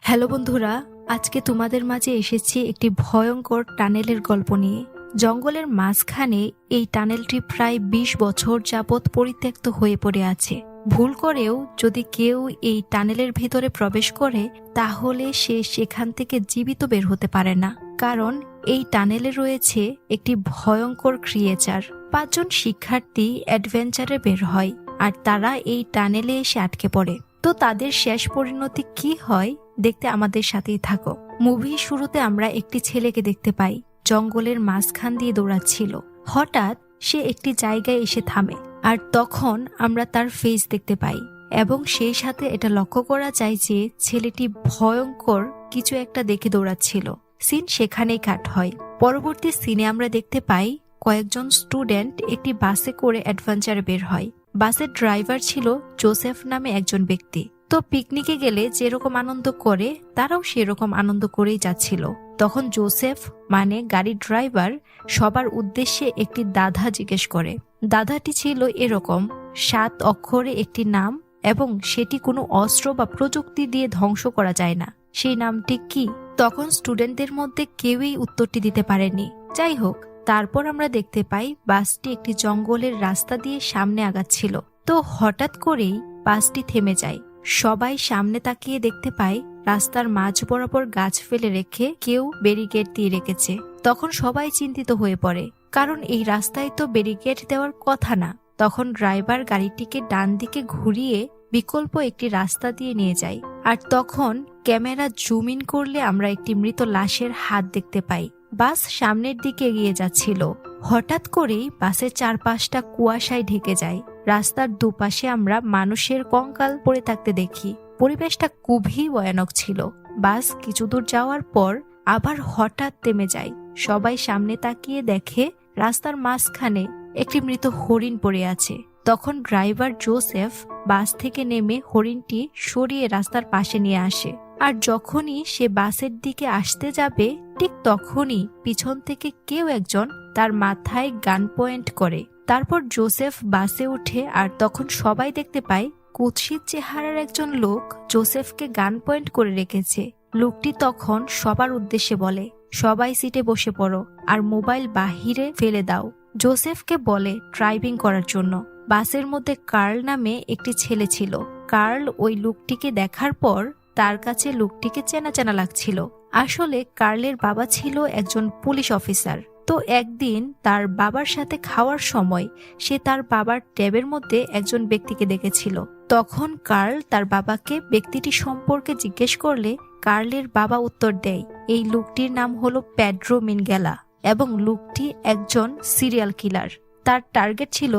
Hello বন্ধুরা, আজকে তোমাদের মাঝে এসেছি একটি ভয়ঙ্কর টানেলের গল্প নিয়ে। জঙ্গলের মাঝখানে এই টানেলটি প্রায় ২০ বছর যাবৎ পরিত্যক্ত হয়ে পড়ে আছে। ভুল করেও যদি কেউ এই টানেলের ভেতরে প্রবেশ করে তাহলে সে সেখান থেকে জীবিত বের হতে পারে না, কারণ এই টানেলে রয়েছে একটি ভয়ঙ্কর ক্রিয়েচার। ৫ জন শিক্ষার্থী অ্যাডভেঞ্চারে বের হয় আর তারা এই টানেলে এসে আটকে পড়ে। তো তাদের শেষ পরিণতি কি হয় দেখতে আমাদের সাথেই থাকো। মুভির শুরুতে আমরা একটি ছেলেকে দেখতে পাই, জঙ্গলের মাঝখান দিয়ে দৌড়াচ্ছিল। হঠাৎ সে একটি জায়গায় এসে থামে আর তখন আমরা তার ফেস দেখতে পাই এবং সেই সাথে এটা লক্ষ্য করা যায় যে ছেলেটি ভয়ঙ্কর কিছু একটা দেখে দৌড়াচ্ছিল। সিন সেখানেই কাট হয়। পরবর্তী সিনে আমরা দেখতে পাই কয়েকজন স্টুডেন্ট একটি বাসে করে অ্যাডভেঞ্চারে বের হয়। বাসের ড্রাইভার ছিল জোসেফ নামে একজন ব্যক্তি। তো পিকনিকে গেলে যেরকম আনন্দ করে তারাও সেরকম আনন্দ করেই যাচ্ছিল। তখন জোসেফ মানে গাড়ির ড্রাইভার সবার উদ্দেশ্যে একটি দাদা জিজ্ঞেস করে। দাদাটি ছিল এরকম ৭ অক্ষরে একটি নাম এবং সেটি কোনো অস্ত্র বা প্রযুক্তি দিয়ে ধ্বংস করা যায় না। সেই নামটি কি? তখন স্টুডেন্টদের মধ্যে কেউই উত্তরটি দিতে পারেনি। যাই হোক, তারপর আমরা দেখতে পাই বাসটি একটি জঙ্গলের রাস্তা দিয়ে সামনে আগাচ্ছিল। তো হঠাৎ করেই বাসটি থেমে যায়। সবাই সামনে তাকিয়ে দেখতে পায় রাস্তার মাঝ বরাবর গাছ ফেলে রেখে কেউ ব্যারিকেড দিয়ে রেখেছে। তখন সবাই চিন্তিত হয়ে পড়ে, কারণ এই রাস্তায় তো ব্যারিকেড দেওয়ার কথা না। তখন ড্রাইভার গাড়িটিকে ডান দিকে ঘুরিয়ে বিকল্প একটি রাস্তা দিয়ে নিয়ে যায়। আর তখন ক্যামেরা জুম ইন করলে আমরা একটি মৃত লাশের হাত দেখতে পাই। বাস সামনের দিকে এগিয়ে যাচ্ছিল। হঠাৎ করেই বাসের চারপাশটা কুয়াশায় ঢেকে যায়। রাস্তার দুপাশে আমরা মানুষের কঙ্কাল পড়ে থাকতে দেখি। পরিবেশটা খুবই ভয়ানক ছিল। বাস কিছু দূর যাওয়ার পর আবার হঠাৎ থেমে যায়। সবাই সামনে তাকিয়ে দেখে রাস্তার মাঝখানে একটি মৃত হরিণ পড়ে আছে। তখন ড্রাইভার জোসেফ বাস থেকে নেমে হরিণটি সরিয়ে রাস্তার পাশে নিয়ে আসে। আর যখনই সে বাসের দিকে আসতে যাবে ঠিক তখনই পিছন থেকে কেউ একজন তার মাথায় গান পয়েন্ট করে। তারপর জোসেফ বাসে উঠে আর তখন সবাই দেখতে পায় কুৎসিত চেহারার একজন লোক জোসেফকে গান পয়েন্ট করে রেখেছে। লোকটি তখন সবার উদ্দেশ্যে বলে, সবাই সিটে বসে পড়ো আর মোবাইল বাহিরে ফেলে দাও। জোসেফকে বলে ড্রাইভিং করার জন্য। বাসের মধ্যে কার্ল নামে একটি ছেলে ছিল। কার্ল ওই লোকটিকে দেখার পর তার কাছে লোকটিকে চেনা চেনা লাগছিল। আসলে কার্লের বাবা ছিল একজন পুলিশ অফিসার। তো একদিন তার বাবার সাথে খাওয়ার সময় সে তার বাবার ট্যাবের মধ্যে একজন ব্যক্তিকে দেখেছিল। তখন কার্ল তার বাবাকে ব্যক্তিটি সম্পর্কে জিজ্ঞেস করলে কার্লের বাবা উত্তর দেয়, এই লোকটির নাম হলো পেড্রো মিনগেলা এবং লোকটি একজন সিরিয়াল কিলার। তার টার্গেট ছিল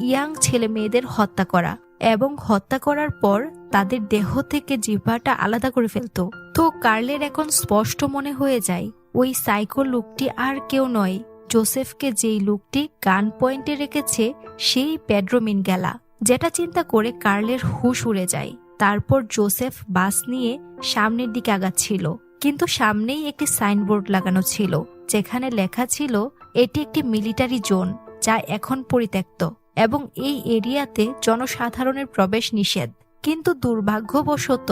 ইয়াং ছেলে মেয়েদের হত্যা করা এবং হত্যা করার পর তাদের দেহ থেকে জিহ্বাটা আলাদা করে ফেলতো। তো কার্লের এখন স্পষ্ট মনে হয়ে যায় ওই সাইকো লোকটি আর কেউ নয়, জোসেফকে যেই লোকটি গান পয়েন্টে রেখেছে সেই পেড্রো মিনগেলা। যেটা চিন্তা করে কার্লের হুঁশ উড়ে যায়। তারপর জোসেফ বাস নিয়ে সামনের দিকে আগাচ্ছিল, কিন্তু সামনেই একটি সাইনবোর্ড লাগানো ছিল যেখানে লেখা ছিল এটি একটি মিলিটারি জোন যা এখন পরিত্যক্ত এবং এই এরিয়াতে জনসাধারণের প্রবেশ নিষেধ। কিন্তু দুর্ভাগ্যবশত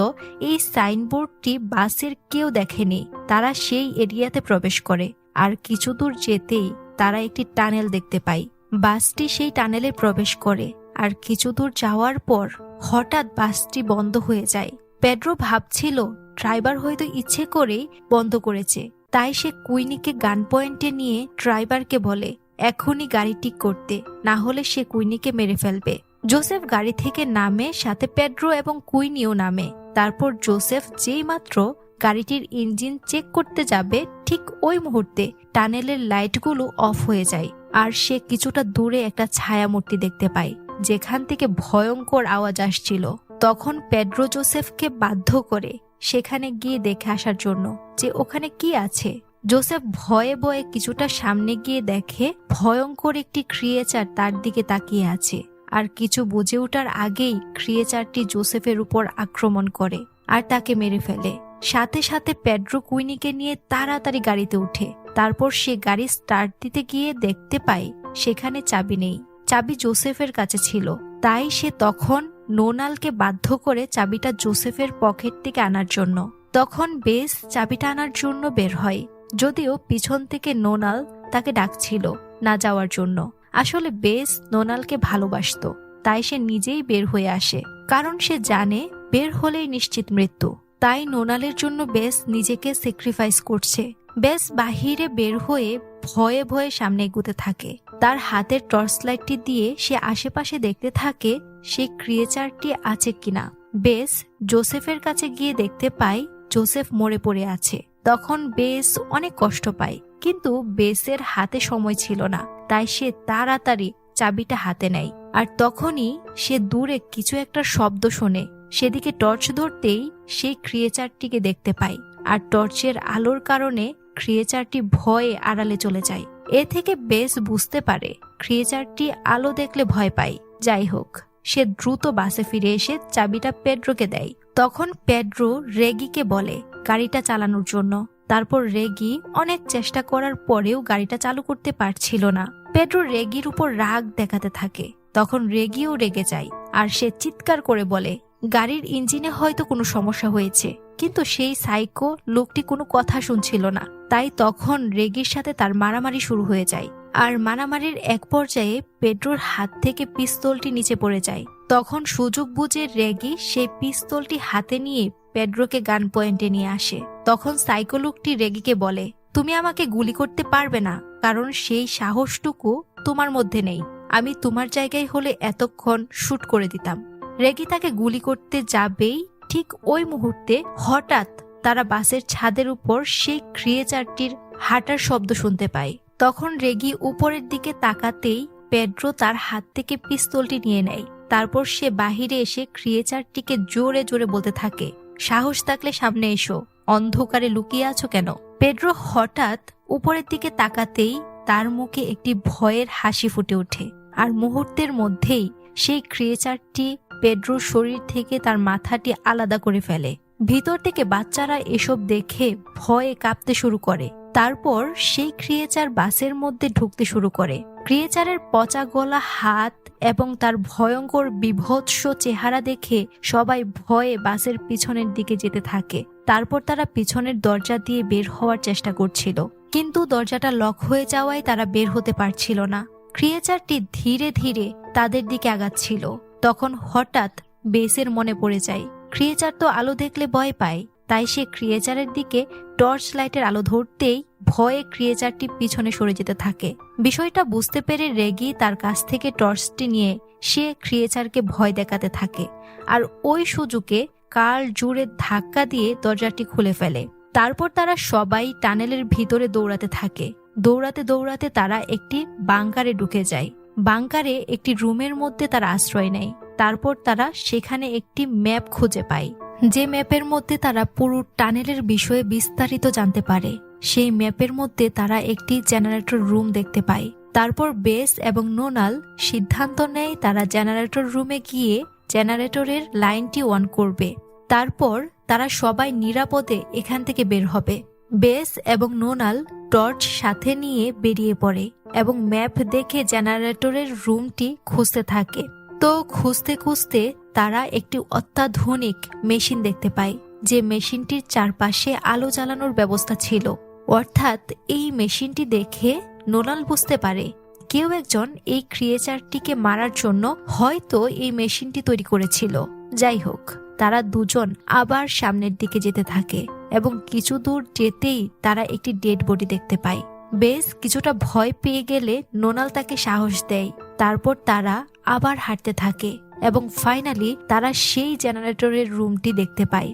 এই সাইনবোর্ডটি বাসের কেউ দেখেনি। তারা সেই এরিয়াতে প্রবেশ করে আর কিছু দূর যেতেই তারা একটি টানেল দেখতে পায়। বাসটি সেই টানেলে প্রবেশ করে আর কিছু দূর যাওয়ার পর হঠাৎ বাসটি বন্ধ হয়ে যায়। পেড্রো ভাবছিল ড্রাইভার হয়তো ইচ্ছে করেই বন্ধ করেছে। তাই সে কুইনিকে গান পয়েন্টে নিয়ে ড্রাইভারকে বলে এখনই গাড়ি ঠিক করতে, না হলে সে কুইনিকে মেরে ফেলবে। জোসেফ গাড়ি থেকে নামে, সাথে পেড্রো এবং কুইনিও নামে। তারপর জোসেফ যেই মাত্র গাড়িটির ইঞ্জিন চেক করতে যাবে ঠিক ওই মুহূর্তে টানেলের লাইটগুলো অফ হয়ে যায় আর সে কিছুটা দূরে একটা ছায়ামূর্তি দেখতে পায় যেখান থেকে ভয়ঙ্কর আওয়াজ আসছিল। তখন পেড্রো জোসেফকে বাধ্য করে সেখানে গিয়ে দেখে আসার জন্য যে ওখানে কি আছে। জোসেফ ভয়ে ভয়ে কিছুটা সামনে গিয়ে দেখে ভয়ঙ্কর একটি ক্রিয়েচার তার দিকে তাকিয়ে আছে। আর কিছু বুঝে ওঠার আগেই ক্রিয়েচারটি জোসেফের উপর আক্রমণ করে আর তাকে মেরে ফেলে। সাথে সাথে পেড্রো কুইনিকে নিয়ে তাড়াতাড়ি গাড়িতে উঠে। তারপর সে গাড়ি স্টার্ট দিতে গিয়ে দেখতে পায় সেখানে চাবি নেই। চাবি জোসেফের কাছে ছিল। তাই সে তখন নোনালকে বাধ্য করে চাবিটা জোসেফের পকেট থেকে আনার জন্য। তখন বেস চাবিটা আনার জন্য বের হয়, যদিও পিছন থেকে নোনাল তাকে ডাকছিল না যাওয়ার জন্য। আসলে বেস নোনালকে ভালোবাসতো, তাই সে নিজেই বের হয়ে আসে, কারণ সে জানে বের হলেই নিশ্চিত মৃত্যু। তাই নোনালের জন্য বেস নিজেকে স্যাক্রিফাইস করছে। বেস বাহিরে বের হয়ে ভয়ে ভয়ে সামনে এগুতে থাকে। তার হাতের টর্চ লাইটটি দিয়ে সে আশেপাশে দেখতে থাকে সেই ক্রিয়েচারটি আছে কিনা। বেস জোসেফের কাছে গিয়ে দেখতে পায় জোসেফ মরে পড়ে আছে। তখন বেস অনেক কষ্ট পায়, কিন্তু বেসের হাতে সময় ছিল না, তাই সে তাড়াতাড়ি চাবিটা হাতে নেয়। আর তখনই সে দূরে কিছু একটা শব্দ শোনে। সেদিকে টর্চ ধরতেই সেই ক্রিয়েচারটিকে দেখতে পায়, আর টর্চের আলোর কারণে ক্রিয়েচারটি ভয়ে আড়ালে চলে যায়। এ থেকে বেস বুঝতে পারে ক্রিয়েচারটি আলো দেখলে ভয় পায়। যাই হোক, সে দ্রুত বাসে ফিরে এসে চাবিটা পেড্রোকে দেয়। তখন পেড্রো রেগিকে বলে গাড়িটা চালানোর জন্য। তারপর রেগি অনেক চেষ্টা করার পরেও গাড়িটা চালু করতে পারছিল না। পেড্রো রেগির উপর রাগ দেখাতে থাকে। তখন রেগিও রেগে যায়, আর সে চিৎকার করে বলে গাড়ির ইঞ্জিনে হয়তো কোনো সমস্যা হয়েছে। কিন্তু সেই সাইকো লোকটি কোনো কথা শুনছিল না। তাই তখন রেগির সাথে তার মারামারি শুরু হয়ে যায়। আর মারামারির এক পর্যায়ে পেড্রোর হাত থেকে পিস্তলটি নিচে পড়ে যায়। তখন সুযোগ বুঝে রেগি সেই পিস্তলটি হাতে নিয়ে পেড্রোকে গান পয়েন্টে নিয়ে আসে। তখন সাইকো লোকটি রেগিকে বলে তুমি আমাকে গুলি করতে পারবে না, কারণ সেই সাহসটুকু তোমার মধ্যে নেই। আমি তোমার জায়গায় হলে এতক্ষণ শুট করে দিতাম। রেগি তাকে গুলি করতে যাবেই ঠিক ওই মুহূর্তে হঠাৎ তারা বাসের ছাদের উপর সেই ক্রিয়েচারটির হাঁটার শব্দ শুনতে পায়। তখন রেগি উপরের দিকে তাকাতেই পেড্রো তার হাত থেকে পিস্তলটি নিয়ে নেয়। তারপর সে বাহিরে এসে ক্রিয়েচারটিকে জোরে জোরে বলতে থাকে সাহস থাকলে সামনে এসো, অন্ধকারে লুকিয়ে আছো কেন। পেড্রো হঠাৎ উপরের দিকে তাকাতেই তার মুখে একটি ভয়ের হাসি ফুটে ওঠে। আর মুহূর্তের মধ্যেই সেই ক্রিয়েচারটি পেড্রোর শরীর থেকে তার মাথাটি আলাদা করে ফেলে। ভিতর থেকে বাচ্চারা এসব দেখে ভয়ে কাঁপতে শুরু করে। তারপর সেই ক্রিয়েচার বাসের মধ্যে ঢুকতে শুরু করে। ক্রিয়েচারের পচা গলা হাত এবং তার ভয়ঙ্কর বিভৎস চেহারা দেখে সবাই ভয়ে বাসের পিছনের দিকে যেতে থাকে। তারপর তারা পিছনের দরজা দিয়ে বের হওয়ার চেষ্টা করছিল, কিন্তু দরজাটা লক হয়ে যাওয়ায় তারা বের হতে পারছিল না। ক্রিয়েচারটি ধীরে ধীরে তাদের দিকে আগাচ্ছিল। তখন হঠাৎ বেসের মনে পড়ে যায় ক্রিয়েচার তো আলো দেখলে ভয় পায়। তাই সে ক্রিয়েচারের দিকে টর্চ লাইটের আলো ধরতেই ভয়ে ক্রিয়েচারটি পিছনে সরে যেতে থাকে। বিষয়টা বুঝতে পেরে রেগি তার কাছ থেকে টর্চটি নিয়ে সে ক্রিয়েচারকে ভয় দেখাতে থাকে। আর ওই সুযোগে কার্ল জোরে ধাক্কা দিয়ে দরজাটি খুলে ফেলে। তারপর তারা সবাই টানেলের ভিতরে দৌড়াতে থাকে। দৌড়াতে দৌড়াতে তারা একটি বাংকারে ঢুকে যায়। বাংকারে একটি রুমের মধ্যে তারা আশ্রয় নেয়। তারপর তারা সেখানে একটি ম্যাপ খুঁজে পায়, যে ম্যাপের মধ্যে তারা পুরো টানেলের বিষয়ে বিস্তারিত জানতে পারে। সেই ম্যাপের মধ্যে তারা একটি জেনারেটর রুম দেখতে পায়। তারপর বেস এবং নোনাল সিদ্ধান্ত নেয় তারা জেনারেটর রুমে গিয়ে জেনারেটরের লাইনটি অন করবে। তারপর তারা সবাই নিরাপদে এখান থেকে বের হবে। বেস এবং নোনাল টর্চ সাথে নিয়ে বেরিয়ে পড়ে এবং ম্যাপ দেখে জেনারেটরের রুমটি খুঁজতে থাকে। তো খুঁজতে খুঁজতে তারা একটি অত্যাধুনিক মেশিন দেখতে পায়, যে মেশিনটির চারপাশে আলো জ্বালানোর ব্যবস্থা ছিল। অর্থাৎ এই মেশিনটি দেখে নোনাল বুঝতে পারে কেউ একজন এই ক্রিয়েচারটিকে মারার জন্য হয়তো এই মেশিনটি তৈরি করেছিল। যাই হোক, তারা দুজন আবার সামনের দিকে যেতে থাকে এবং কিছু দূর যেতেই তারা একটি ডেড বডি দেখতে পায়। বেশ কিছুটা ভয় পেয়ে গেলে নোনাল তাকে সাহস দেয়। তারপর তারা আবার হাঁটতে থাকে এবং ফাইনালি তারা সেই জেনারেটরের রুমটি দেখতে পায়।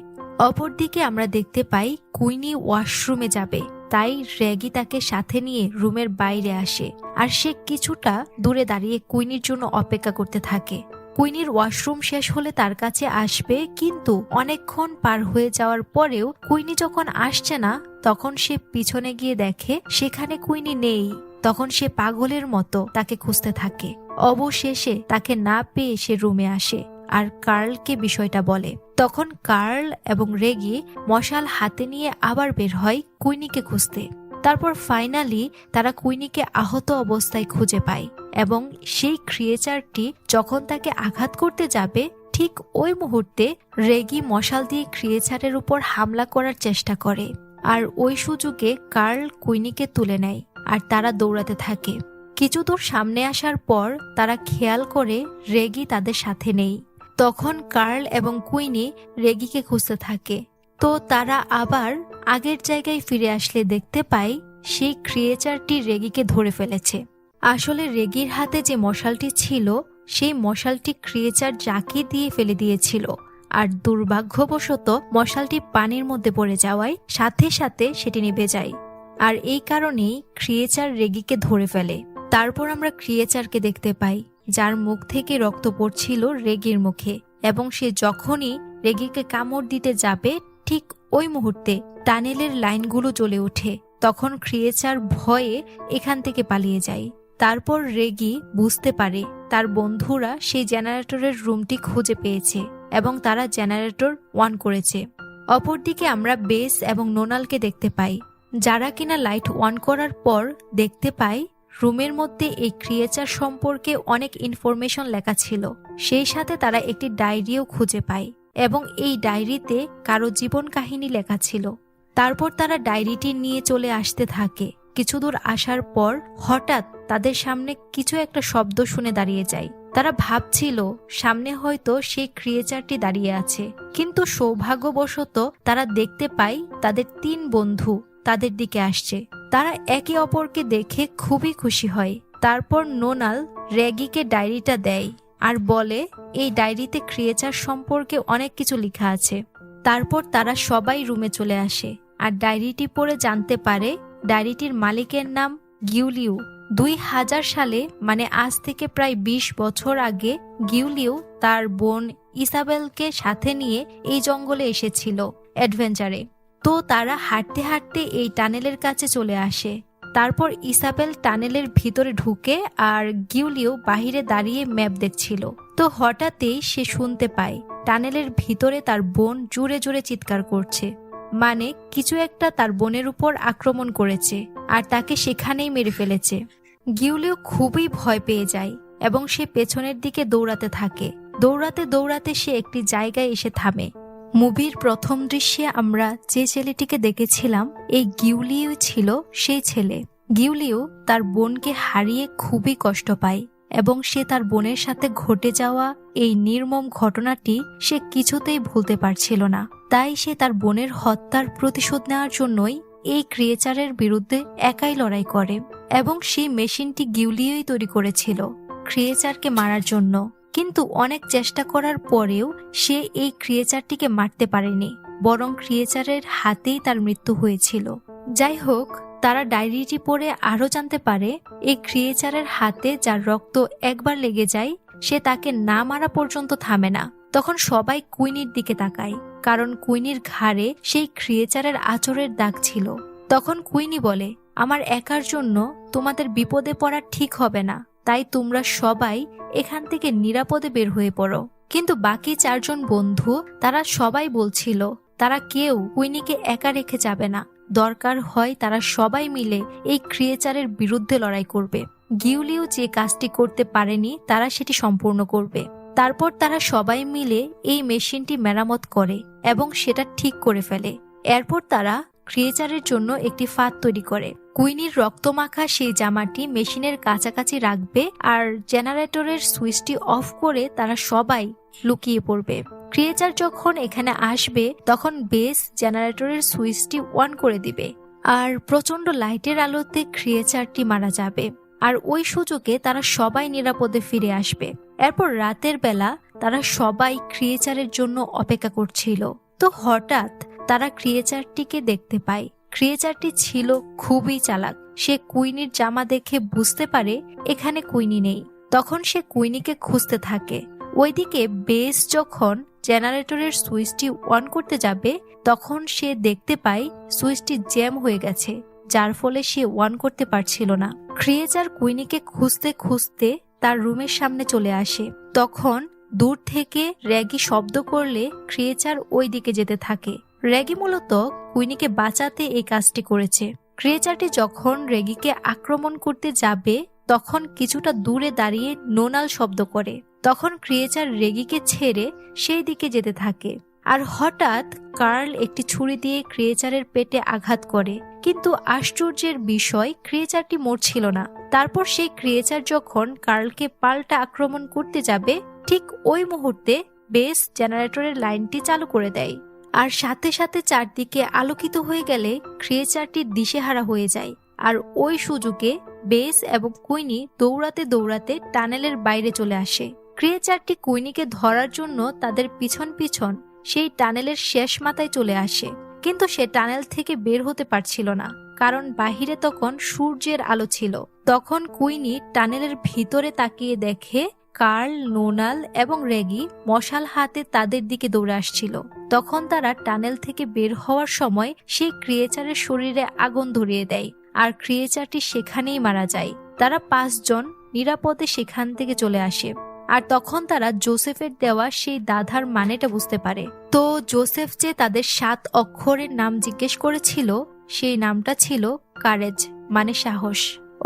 অপরদিকে আমরা দেখতে পাই কুইনি ওয়াশরুমে যাবে, তাই রেগি তাকে সাথে নিয়ে রুমের বাইরে আসে। আর সে কিছুটা দূরে দাঁড়িয়ে কুইনির জন্য অপেক্ষা করতে থাকে। কুইনির ওয়াশরুম শেষ হলে তার কাছে আসবে, কিন্তু অনেকক্ষণ পার হয়ে যাওয়ার পরেও কুইনি যখন আসছে না, তখন সে পিছনে গিয়ে দেখে সেখানে কুইনি নেই। তখন সে পাগলের মতো তাকে খুঁজতে থাকে। অবশেষে তাকে না পেয়ে সে রুমে আসে আর কার্লকে বিষয়টা বলে। তখন কার্ল এবং রেগি মশাল হাতে নিয়ে আবার বের হয় কুইনিকে খুঁজতে। তারপর ফাইনালি তারা কুইনিকে আহত অবস্থায় খুঁজে পায় এবং সেই ক্রিয়েচারটি যখন তাকে আঘাত করতে যাবে ঠিক ওই মুহূর্তে রেগি মশাল দিয়ে ক্রিয়েচারের উপর হামলা করার চেষ্টা করে, আর ওই সুযোগে কার্ল কুইনিকে তুলে নেয় আর তারা দৌড়াতে থাকে। কিছু দূর সামনে আসার পর তারা খেয়াল করে রেগি তাদের সাথে নেই। তখন কার্ল এবং কুইনি রেগিকে খুঁজতে থাকে। তো তারা আবার আগের জায়গায় ফিরে আসলে দেখতে পায় সেই ক্রিয়েচারটি রেগিকে ধরে ফেলেছে। আসলে রেগির হাতে যে মশালটি ছিল সেই মশালটি ক্রিয়েচার জাকি দিয়ে ফেলে দিয়েছিল, আর দুর্ভাগ্যবশত মশালটি পানির মধ্যে পড়ে যাওয়ায় সাথে সাথে সেটি নিভে যায়। আর এই কারণেই ক্রিয়েচার রেগিকে ধরে ফেলে। তারপর আমরা ক্রিয়েচারকে দেখতে পাই যার মুখ থেকে রক্ত পড়ছিল রেগির মুখে, এবং সে যখনই রেগিকে কামড় দিতে যাবে ঠিক ওই মুহূর্তে টানেলের লাইনগুলো জ্বলে ওঠে। তখন ক্রিয়েচার ভয়ে এখান থেকে পালিয়ে যায়। তারপর রেগি বুঝতে পারে তার বন্ধুরা সেই জেনারেটরের রুমটি খুঁজে পেয়েছে এবং তারা জেনারেটর অন করেছে। অপরদিকে আমরা বেস এবং নোনালকে দেখতে পাই, যারা কিনা লাইট অন করার পর দেখতে পায় রুমের মধ্যে এই ক্রিয়েচার সম্পর্কে অনেক ইনফরমেশন লেখা ছিল। সেই সাথে তারা একটি ডায়েরিও খুঁজে পায় এবং এই ডায়েরিতে কারো জীবন কাহিনী লেখা ছিল। তারপর তারা ডায়েরিটি নিয়ে চলে আসতে থাকে। কিছু দূর আসার পর হঠাৎ তাদের সামনে কিছু একটা শব্দ শুনে দাঁড়িয়ে যায়। তারা ভাবছিল সামনে হয়তো সেই ক্রিয়েচারটি দাঁড়িয়ে আছে, কিন্তু সৌভাগ্যবশত তারা দেখতে পায় তাদের 3 বন্ধু তাদের দিকে আসছে। তারা একে অপরকে দেখে খুবই খুশি হয়। তারপর নোনাল রেগিকে ডায়েরিটা দেয় আর বলে এই ডায়েরিতে ক্রিয়েচার সম্পর্কে অনেক কিছু লেখা আছে। তারপর তারা সবাই রুমে চলে আসে আর ডায়েরিটি পড়ে জানতে পারে ডায়েরিটির মালিকের নাম গিউলিউ। 2000 সালে মানে আজ থেকে প্রায় 20 বছর আগে গিউলিউ তার বোন ইসাবেলকে সাথে নিয়ে এই জঙ্গলে এসেছিল অ্যাডভেঞ্চারে। তো তারা হাঁটতে হাঁটতে এই টানেলের কাছে চলে আসে। তারপর ইসাবেল টানেলের ভিতরে ঢুকে আর গিউলিউ বাহিরে দাঁড়িয়ে ম্যাপ দেখছিল। তো হঠাৎই সে শুনতে পায় টানেলের ভিতরে তার বোন জোরে জোরে চিৎকার করছে, মানে কিছু একটা তার বোনের উপর আক্রমণ করেছে আর তাকে সেখানেই মেরে ফেলেছে। গিউলিউ খুবই ভয় পেয়ে যায় এবং সে পেছনের দিকে দৌড়াতে থাকে। দৌড়াতে দৌড়াতে সে একটি জায়গায় এসে থামে। মুভির প্রথম দৃশ্যে আমরা যে ছেলেটিকে দেখেছিলাম এই গিউলিউ ছিল সেই ছেলে। গিউলিউ তার বোনকে হারিয়ে খুবই কষ্ট পায় এবং সে তার বোনের সাথে ঘটে যাওয়া এই নির্মম ঘটনাটি সে কিছুতেই ভুলতে পারছিল না। তাই সে তার বোনের হত্যার প্রতিশোধ নেওয়ার জন্যই এই ক্রিয়েচারের বিরুদ্ধে একাই লড়াই করে, এবং সেই মেশিনটি গিউলিউই তৈরি করেছিল ক্রিয়েচারকে মারার জন্য। কিন্তু অনেক চেষ্টা করার পরেও সে এই ক্রিয়েচারটিকে মারতে পারেনি, বরং ক্রিয়েচারের হাতেই তার মৃত্যু হয়েছিল। যাই হোক, তারা ডায়েরিটি পড়ে আরো জানতে পারে এই ক্রিয়েচারের হাতে যার রক্ত একবার লেগে যায় সে তাকে না মারা পর্যন্ত থামে না। তখন সবাই কুইনির দিকে তাকায়, কারণ কুইনির ঘাড়ে সেই ক্রিয়েচারের আঁচড়ের দাগ ছিল। তখন কুইনি বলে, আমার একার জন্য তোমাদের বিপদে পড়া ঠিক হবে না, তাই তোমরা সবাই এখান থেকে নিরাপদে বের হয়ে পড়ো। কিন্তু বাকি 4 জন বন্ধু তারা সবাই বলছিল তারা কেউ কুইনিকে একা রেখে যাবে না, দরকার হয় তারা সবাই মিলে এই ক্রিয়েচারের বিরুদ্ধে লড়াই করবে। গিউলিউ যে কাজটি করতে পারেনি তারা সেটি সম্পূর্ণ করবে। তারপর তারা সবাই মিলে এই মেশিনটি মেরামত করে এবং সেটা ঠিক করে ফেলে। এরপর তারা ক্রিয়েচারের জন্য একটি ফাঁদ তৈরি করে। কুইনির রক্তমাখা সেই জামাটি মেশিনের কাছাকাছি রাখবে আর জেনারেটরের সুইচটি অফ করে তারা সবাই লুকিয়ে পড়বে। ক্রিয়েচার যখন এখানে আসবে তখন বেস জেনারেটরের সুইচটি অন করে দিবে আর প্রচন্ড লাইটের আলোতে ক্রিয়েচারটি মারা যাবে, আর ওই সুযোগে তারা সবাই নিরাপদে ফিরে আসবে। এরপর রাতের বেলা তারা সবাই ক্রিয়েচারের জন্য অপেক্ষা করছিল। তো হঠাৎ তারা ক্রিয়েচারটিকে দেখতে পায়। ক্রিয়েচারটি ছিল খুবই চালাক। সে কুইনির জামা দেখে বুঝতে পারে এখানে কুইনি নেই। তখন সে কুইনিকে খুঁজতে থাকে। ওইদিকে বেস যখন জেনারেটরের সুইচটি অন করতে যাবে তখন সে দেখতে পায় সুইচটি জ্যাম হয়ে গেছে, যার ফলে সে অন করতে পারছিল না। ক্রিয়েচার কুইনিকে খুঁজতে খুঁজতে তার রুমের সামনে চলে আসে। তখন দূর থেকে রেগি শব্দ করলে ক্রিয়েচার ওই দিকে যেতে থাকে। রেগি মূলত কুইনিকে বাঁচাতে এই কাজটি করেছে। ক্রিয়েচারটি যখন রেগিকে আক্রমণ করতে যাবে তখন কিছুটা দূরে দাঁড়িয়ে নোনাল শব্দ করে। তখন ক্রিয়েচার রেগিকে ছেড়ে সেই দিকে যেতে থাকে। আর হঠাৎ কার্ল একটি ছুরি দিয়ে ক্রিয়েচারের পেটে আঘাত করে, কিন্তু আশ্চর্যের বিষয় ক্রিয়েচারটি মরছিল না। তারপর সেই ক্রিয়েচার যখন কার্লকে পাল্টা আক্রমণ করতে যাবে, ঠিক ওই মুহূর্তে বেস জেনারেটরের লাইনটি চালু করে দেয়। আর সাথে সাথে চারদিকে আলোকিত হয়ে গেলে ক্রিয়েচারটি দিশেহারা হয়ে যায়। আর ওই সুযোগে বেস এবং কুইনি দৌড়াতে দৌড়াতে টানেলের বাইরে চলে আসে। ক্রিয়েচারটি কুইনিকে ধরার জন্য তাদের পিছন পিছন সেই টানেলের শেষ মাথায় চলে আসে, কিন্তু সে টানেল থেকে বের হতে পারছিল না, কারণ বাহিরে তখন সূর্যের আলো ছিল। তখন কুইনি টানেলের ভিতরে তাকিয়ে দেখে কার্ল, নোনাল এবং রেগি মশাল হাতে তাদের দিকে দৌড়ে আসছিল। তখন তারা টানেল থেকে বের হওয়ার সময় সেই ক্রিয়েচারের শরীরে আগুন ধরিয়ে দেয়, আর ক্রিয়েচারটি সেখানেই মারা যায়। তারা 5 জন নিরাপদে সেখান থেকে চলে আসে। আর তখন তারা জোসেফের দেওয়া সেই দাধার মানেটা বুঝতে পারে। তো জোসেফ যে তাদের 7 অক্ষরের নাম জিজ্ঞেস করেছিল, সেই নামটা ছিল কারেজ, মানে সাহস।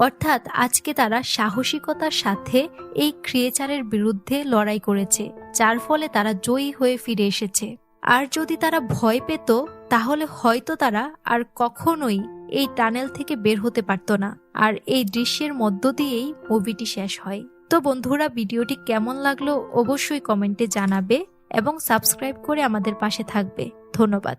অর্থাৎ আজকে তারা সাহসিকতার সাথে এই ক্রিয়েচারের বিরুদ্ধে লড়াই করেছে, যার ফলে তারা জয়ী হয়ে ফিরে এসেছে। আর যদি তারা ভয় পেত, তাহলে হয়তো তারা আর কখনোই এই টানেল থেকে বের হতে পারত না। আর এই দৃশ্যের মধ্য দিয়েই মুভিটি শেষ হয়। তো বন্ধুরা, ভিডিওটি কেমন লাগলো অবশ্যই কমেন্টে জানাবে এবং সাবস্ক্রাইব করে আমাদের পাশে থাকবে। ধন্যবাদ।